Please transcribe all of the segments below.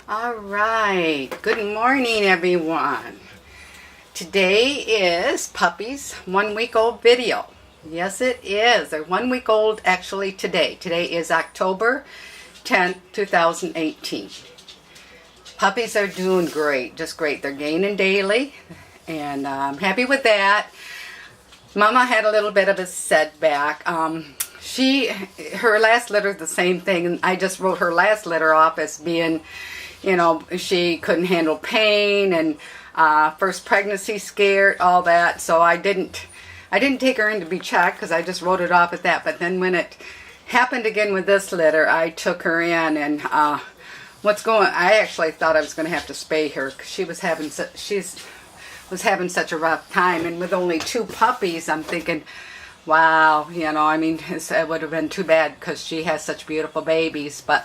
All right, good morning everyone. Today is Puppy's 1 week old video. Yes it is, they're 1 week old actually today. Today is October 10th, 2018. Puppies are doing great, just great. They're gaining daily and I'm happy with that. Mama had a little bit of a setback. Her last litter is the same thing, and I just wrote her last litter off as being, you know, she couldn't handle pain and first pregnancy scared, all that. So I didn't take her in to be checked because I just wrote it off at that. But then when it happened again with this litter, I took her in and I actually thought I was going to have to spay her because she was having such a rough time, and with only 2 puppies, I'm thinking, wow, you know, I mean, it would have been too bad because she has such beautiful babies. But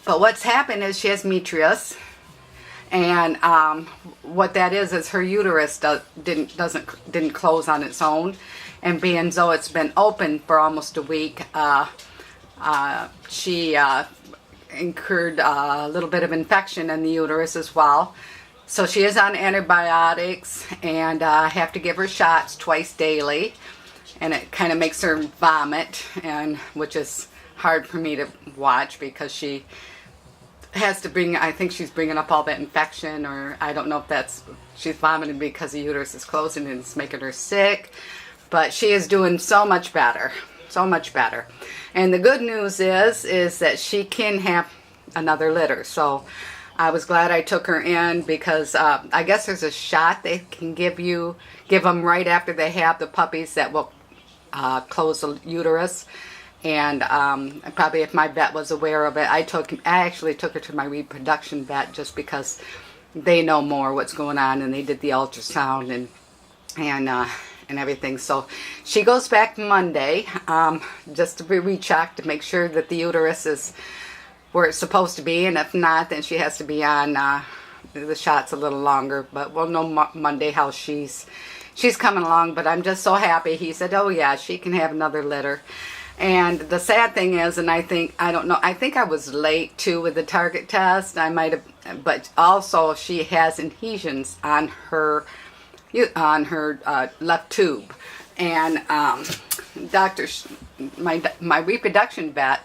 what's happened is she has metrius, and what that is her uterus didn't close on its own, and being though it's been open for almost a week, she incurred a little bit of infection in the uterus as well. So she is on antibiotics, and I have to give her shots twice daily, and it kind of makes her vomit, and which is hard for me to watch because she has to I think she's bringing up all that infection, or I don't know if she's vomiting because the uterus is closing and it's making her sick. But she is doing so much better, so much better. And the good news is that she can have another litter. So I was glad I took her in because I guess there's a shot they can give them right after they have the puppies that will close the uterus. And probably if my vet was aware of it, I actually took her to my reproduction vet just because they know more what's going on, and they did the ultrasound and everything. So she goes back Monday just to be rechecked to make sure that the uterus is where it's supposed to be, and if not, then she has to be on the shots a little longer. But we'll know Monday how she's coming along. But I'm just so happy. He said, oh yeah, she can have another litter. And the sad thing is, and I think I was late too with the target test. I might have, but also she has adhesions on her left tube, and my reproduction vet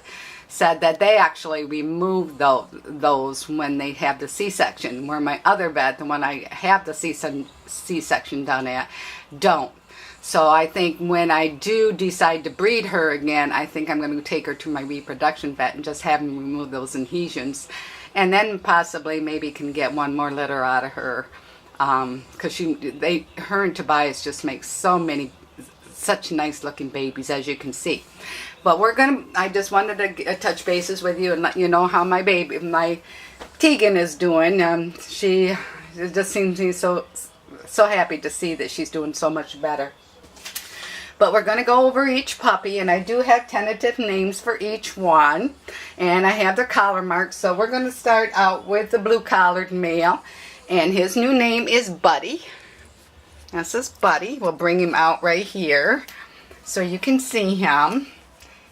said that they actually remove those when they have the C-section, where my other vet, the one I have the C-section done at, don't. So I think when I do decide to breed her again, I think I'm going to take her to my reproduction vet and just have them remove those adhesions, and then possibly maybe can get one more litter out of her, because her and Tobias just make such nice looking babies, as you can see. But I just wanted to touch bases with you and let you know how my Teagan is doing. She just seems to be so happy to see that she's doing so much better. But we're going to go over each puppy, and I do have tentative names for each one, and I have their collar marks. So we're going to start out with the blue-collared male, and his new name is Buddy. This is Buddy. We'll bring him out right here so you can see him.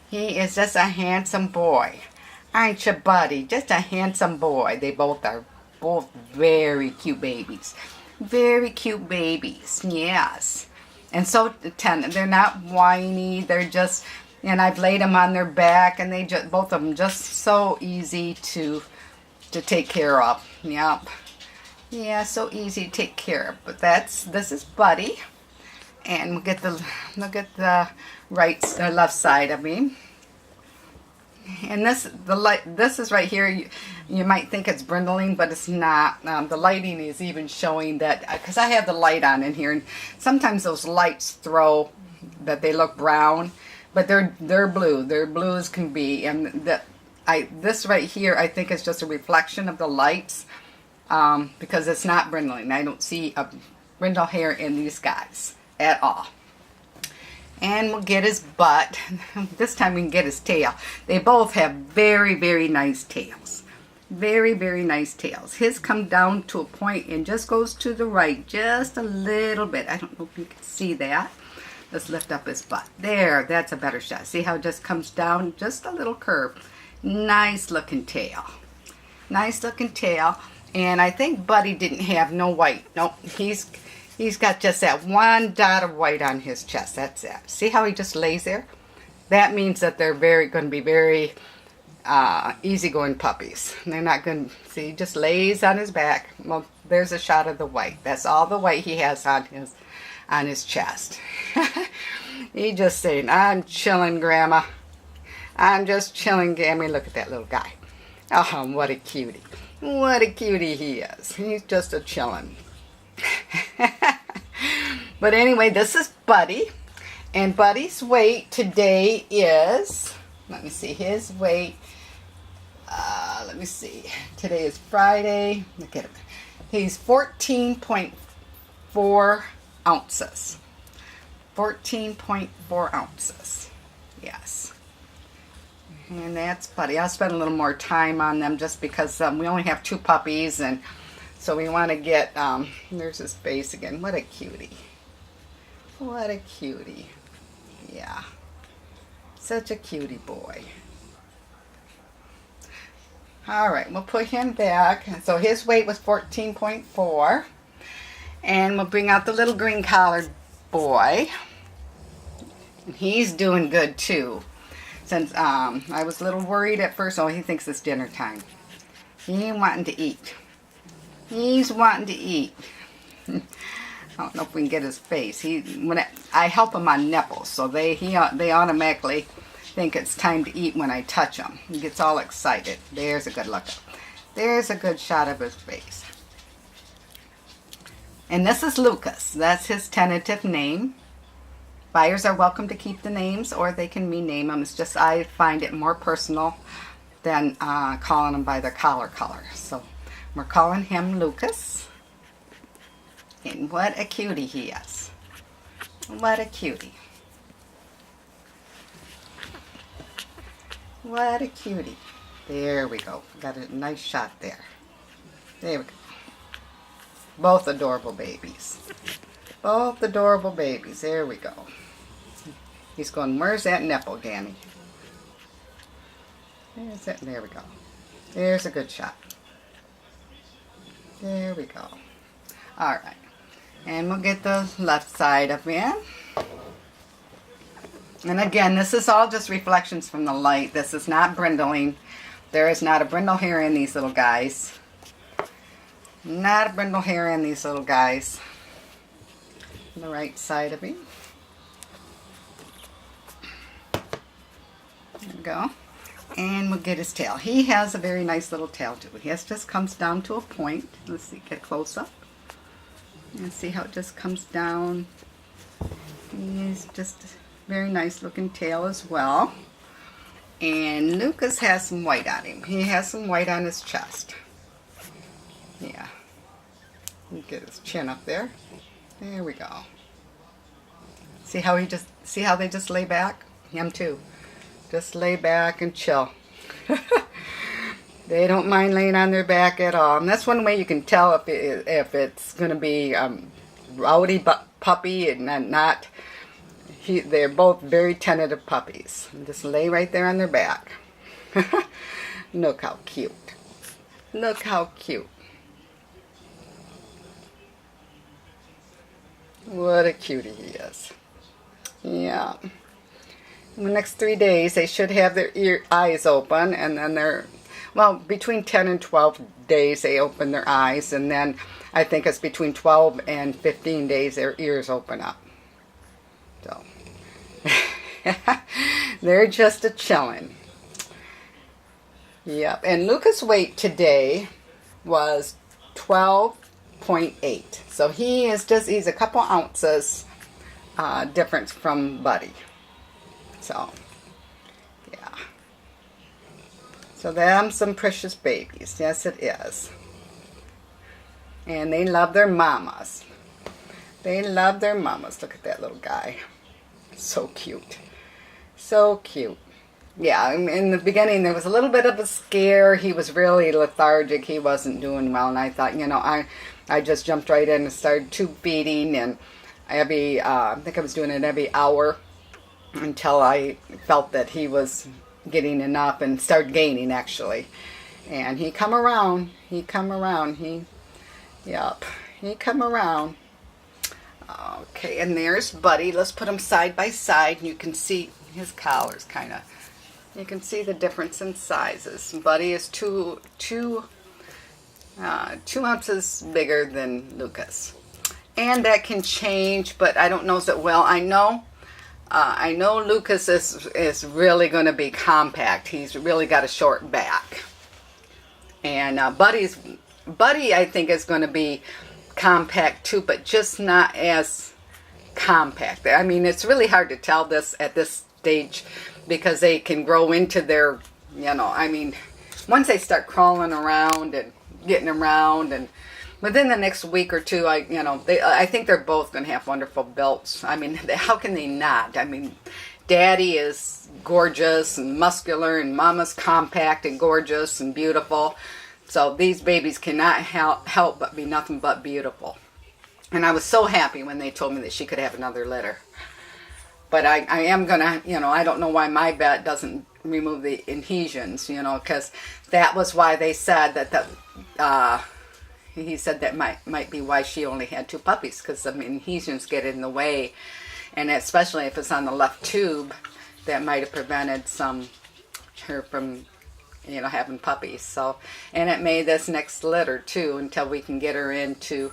He is just a handsome boy. Aren't you, Buddy? Just a handsome boy. They both are very cute babies. Very cute babies, yes. And so they're not whiny. They're just, and I've laid them on their back, and both of them just so easy to take care of. Yep. Yeah, so easy to take care of. But this is Buddy, and look at the left side of him. And this is right here. You might think it's brindling, but it's not. The lighting is even showing that, because I have the light on in here, and sometimes those lights throw that they look brown, but they're blue. They're blue as can be. And this right here, I think is just a reflection of the lights, because it's not brindling. I don't see a brindle hair in these guys at all. And we'll get his butt. This time we can get his tail. They both have very, very nice tails. Very, very nice tails. His comes down to a point and just goes to the right just a little bit. I don't know if you can see that. Let's lift up his butt. There, that's a better shot. See how it just comes down? Just a little curve. Nice looking tail. Nice looking tail. And I think Buddy didn't have no white. Nope, he's got just that one dot of white on his chest. That's it. See how he just lays there? That means that they're going to be very easygoing puppies. They're not going to, see, he just lays on his back. Well, there's a shot of the white. That's all the white he has on his chest. He just saying, I'm chilling, Grandma. I'm just chilling, Gammy. Look at that little guy. Oh, what a cutie. What a cutie he is. He's just a chillin'. But anyway, this is Buddy. And Buddy's weight today is, let me see, his weight, let me see. Today is Friday. Look at him. He's 14.4 ounces. 14.4 ounces. Yes. And that's Buddy. I'll spend a little more time on them just because we only have 2 puppies, and so we want to get, there's his face again. What a cutie. What a cutie. Yeah. Such a cutie boy. All right, we'll put him back. So his weight was 14.4. And we'll bring out the little green collared boy. He's doing good too. Since I was a little worried at first. Oh, he thinks it's dinner time. He ain't wanting to eat. He's wanting to eat. I don't know if we can get his face. I help him on nipples, so they automatically think it's time to eat when I touch him. He gets all excited. There's a good look. There's a good shot of his face. And this is Lucas. That's his tentative name. Buyers are welcome to keep the names, or they can rename them. It's just I find it more personal than calling them by their collar color. So we're calling him Lucas. And what a cutie he is. What a cutie. What a cutie. There we go. Got a nice shot there. There we go. Both adorable babies. Both adorable babies. There we go. He's going, where's that nipple, Danny? There's it. There we go. There's a good shot. There we go. All right. And we'll get the left side of him. And again, this is all just reflections from the light. This is not brindling. There is not a brindle hair in these little guys. Not a brindle hair in these little guys. The right side of him. There we go. And we'll get his tail. He has a very nice little tail too. He just comes down to a point. Let's see, get close up. And see how it just comes down. He's just a very nice looking tail as well. And Lucas has some white on him. He has some white on his chest. Yeah. Get his chin up there. There we go. See how they just lay back? Him too. Just lay back and chill. They don't mind laying on their back at all. And that's one way you can tell if it's going to be rowdy puppy and not. They're both very tentative puppies. Just lay right there on their back. Look how cute. Look how cute. What a cutie he is. Yeah. In the next 3 days, they should have their eyes open, and then between 10 and 12 days, they open their eyes, and then I think it's between 12 and 15 days, their ears open up. So, they're just a chillin'. Yep, and Lucas' weight today was 12.8. So he's a couple ounces difference from Buddy. So, yeah. So them some precious babies. Yes, it is. And they love their mamas. They love their mamas. Look at that little guy. So cute. So cute. Yeah, in the beginning there was a little bit of a scare. He was really lethargic. He wasn't doing well. And I thought, I just jumped right in and started tube feeding. And I think I was doing it every hour until I felt that he was getting enough and started gaining, actually. And he come around. He come around. Yep. He come around. Okay, and there's Buddy. Let's put them side by side. You can see his collar's kind of, you can see the difference in sizes. Buddy is two ounces bigger than Lucas. And that can change, but I don't know as it will. I know Lucas is really going to be compact. He's really got a short back. And Buddy, I think, is going to be compact too, but just not as compact. I mean, it's really hard to tell this at this stage because they can grow into their, I mean, once they start crawling around and getting around, and within the next week or two, I think they're both going to have wonderful builds. I mean, how can they not? I mean, Daddy is gorgeous and muscular, and Mama's compact and gorgeous and beautiful. So these babies cannot help but be nothing but beautiful. And I was so happy when they told me that she could have another litter. But I am going to, I don't know why my vet doesn't remove the adhesions, because that was why they said that he said that might be why she only had 2 puppies, because the adhesions get in the way. And especially if it's on the left tube, that might have prevented her from having puppies. So, and it made this next litter too until we can get her into,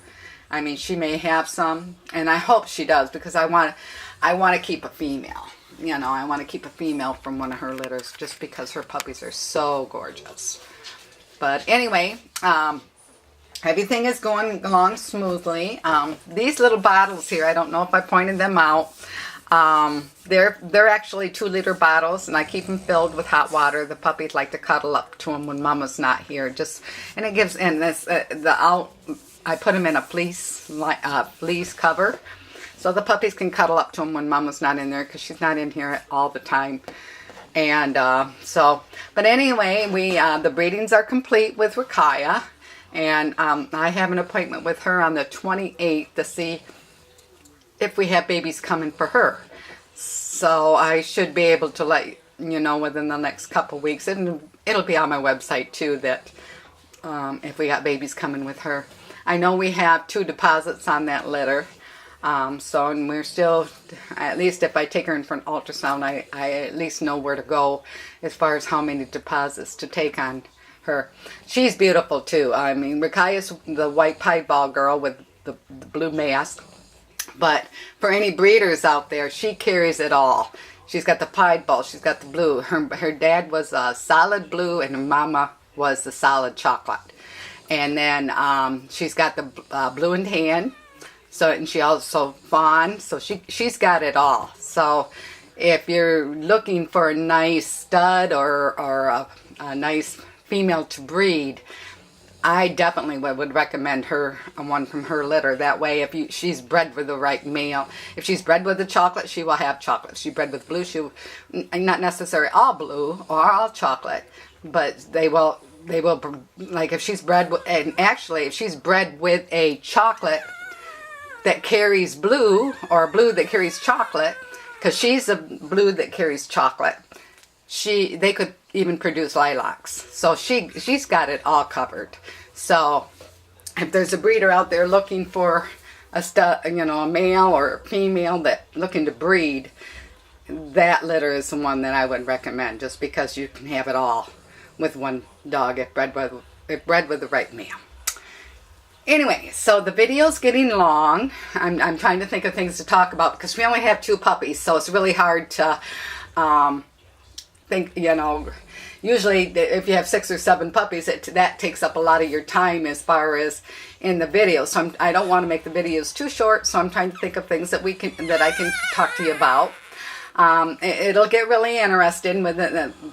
I mean, she may have some, and I hope she does, because I want to keep a female. I want to keep a female from one of her litters just because her puppies are so gorgeous. But anyway, everything is going along smoothly. These little bottles here, I don't know if I pointed them out. They're actually 2-liter bottles, and I keep them filled with hot water. The puppies like to cuddle up to them when Mama's not here. And it gives, and this I put them in a fleece cover, so the puppies can cuddle up to them when Mama's not in there, because she's not in here all the time. And but anyway, the breedings are complete with Rakaya, and I have an appointment with her on the 28th to see if we have babies coming for her. So I should be able to let you know within the next couple weeks, and it'll be on my website too, that if we got babies coming with her. I know we have 2 deposits on that litter, and we're still, at least if I take her in for an ultrasound, I at least know where to go as far as how many deposits to take on her. She's beautiful too. I mean, Rakaya's the white piebald girl with the blue mask. But for any breeders out there, she carries it all. She's got the piebald, she's got the blue. Her dad was a solid blue, and her mama was the solid chocolate. And then she's got the blue and tan. So, and she also fawn. So she's got it all. So if you're looking for a nice stud or a nice female to breed, I definitely would recommend her, one from her litter. That way, if she's bred with the right male, if she's bred with the chocolate, she will have chocolate. If she's bred with blue, not necessarily all blue or all chocolate, but they will, like if she's bred with, and actually if she's bred with a chocolate that carries blue, or a blue that carries chocolate, because she's a blue that carries chocolate, they could even produce lilacs. So she's got it all covered. So if there's a breeder out there looking for a male or a female that looking to breed, that litter is the one that I would recommend, just because you can have it all with one dog if bred with the right male. Anyway, so the video's getting long. I'm trying to think of things to talk about because we only have 2 puppies, so it's really hard to think, usually if you have 6 or 7 puppies, that takes up a lot of your time as far as in the video. So I don't want to make the videos too short, so I'm trying to think of things that I can talk to you about. It'll get really interesting with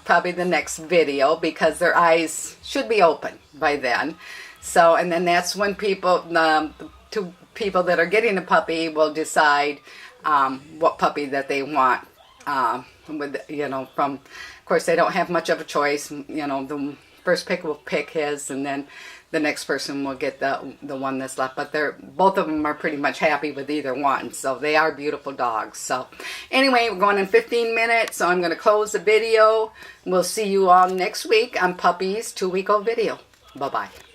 probably the next video, because their eyes should be open by then. So, and then that's when the 2 people that are getting a puppy will decide what puppy that they want. Of course, they don't have much of a choice. The first pick will pick his, and then the next person will get the one that's left. But both of them are pretty much happy with either one. So they are beautiful dogs. So anyway, we're going in 15 minutes. So I'm going to close the video. We'll see you all next week on Puppy's 2-week-old video. Bye-bye.